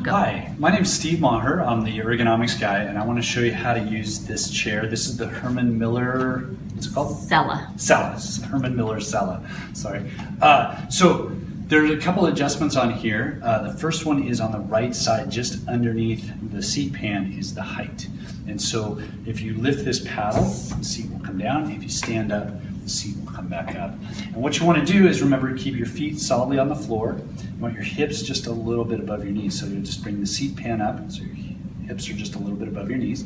Go. Hi, my name is Steve Maher. I'm the Ergonomics guy, and I want to show you how to use this chair. This is the Herman Miller, what's it called? Celle. Celle. Herman Miller Celle. Sorry. So there's a couple adjustments on here. The first one is on the right side, just underneath the seat pan is the height. And so if you lift this paddle, the seat will come down. If you stand up, the seat will come back up. And what you want to do is remember to keep your feet solidly on the floor. You want your hips just a little bit above your knees. So you'll just bring the seat pan up, so your hips are just a little bit above your knees.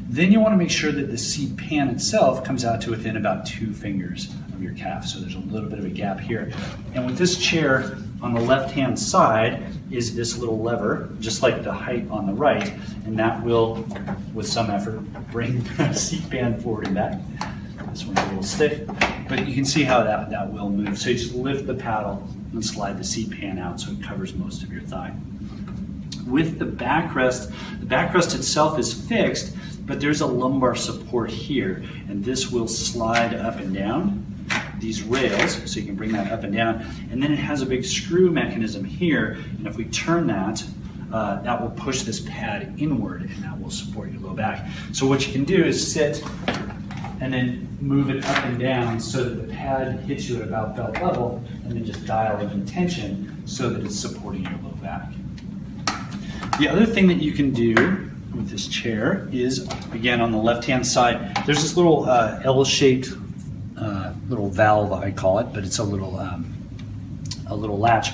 Then you want to make sure that the seat pan itself comes out to within about 2 fingers of your calf. So there's a little bit of a gap here. And with this chair, on the left-hand side is this little lever, just like the height on the right, and that will, with some effort, bring the seat pan forward and back. This one's a little stiff, but you can see how that will move. So you just lift the paddle and slide the seat pan out so it covers most of your thigh. With the backrest itself is fixed, but there's a lumbar support here, and this will slide up and down these rails, so you can bring that up and down. And then it has a big screw mechanism here, and if we turn that, that will push this pad inward, and that will support your low back. So what you can do is sit and then move it up and down so that the pad hits you at about belt level, and then just dial it in tension so that it's supporting your low back. The other thing that you can do with this chair is, again, on the left-hand side, there's this little L-shaped little valve, I call it, but it's a little latch.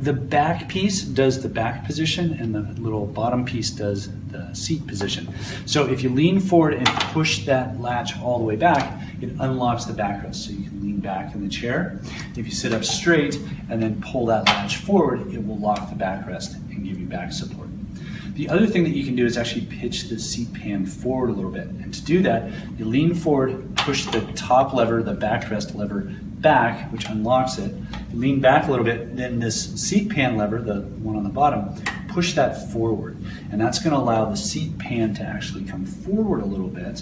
The back piece does the back position, and the little bottom piece does the seat position. So if you lean forward and push that latch all the way back, it unlocks the backrest, so you can lean back in the chair. If you sit up straight and then pull that latch forward, it will lock the backrest and give you back support. The other thing that you can do is actually pitch the seat pan forward a little bit. And to do that, you lean forward, push the top lever, the backrest lever, back, which unlocks it. You lean back a little bit, then this seat pan lever, the one on the bottom, push that forward. And that's going to allow the seat pan to actually come forward a little bit.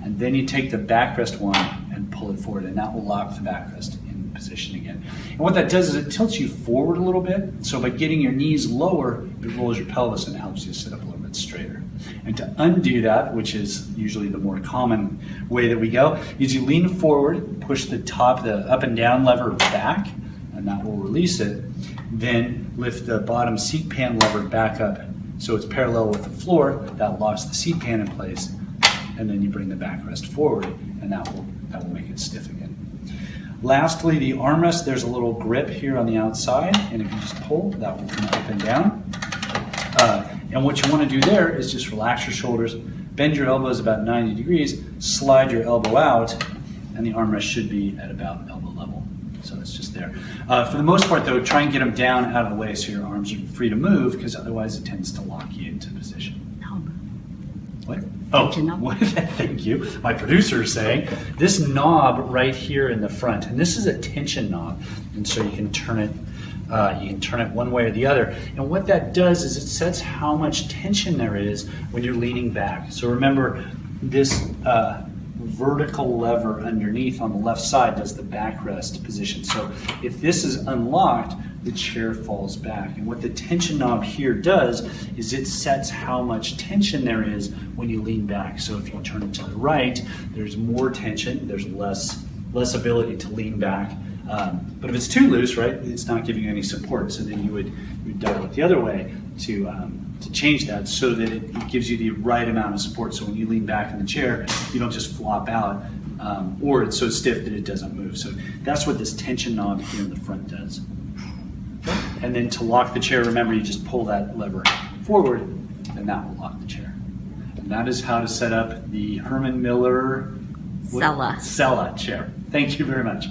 And then you take the backrest one and pull it forward, and that will lock the backrest in position again. And what that does is it tilts you forward a little bit. So by getting your knees lower, it rolls your pelvis and helps you sit up a little bit straighter. And to undo that, which is usually the more common way that we go, is you lean forward, push the up and down lever back, and that will release it. Then lift the bottom seat pan lever back up so it's parallel with the floor. That locks the seat pan in place. And then you bring the backrest forward, and that will make it stiff again. Lastly, the armrest, there's a little grip here on the outside, and if you just pull, that will come up and down. And what you want to do there is just relax your shoulders, bend your elbows about 90 degrees, slide your elbow out, and the armrest should be at about elbow level. So it's just there. For the most part, though, try and get them down out of the way so your arms are free to move, because otherwise it tends to lock you into position. What? Oh, thank you. My producer is saying this knob right here in the front, and this is a tension knob, and so you can turn it. One way or the other. And what that does is it sets how much tension there is when you're leaning back. So remember, this vertical lever underneath on the left side does the backrest position. So if this is unlocked, the chair falls back. And what the tension knob here does is it sets how much tension there is when you lean back. So if you turn it to the right, there's more tension, there's less ability to lean back. But if it's too loose, right, it's not giving you any support. So then you would dial it the other way to change that so that it gives you the right amount of support. So when you lean back in the chair, you don't just flop out, or it's so stiff that it doesn't move. So that's what this tension knob here in the front does. And then to lock the chair, remember, you just pull that lever forward, and that will lock the chair. And that is how to set up the Herman Miller Celle chair. Thank you very much.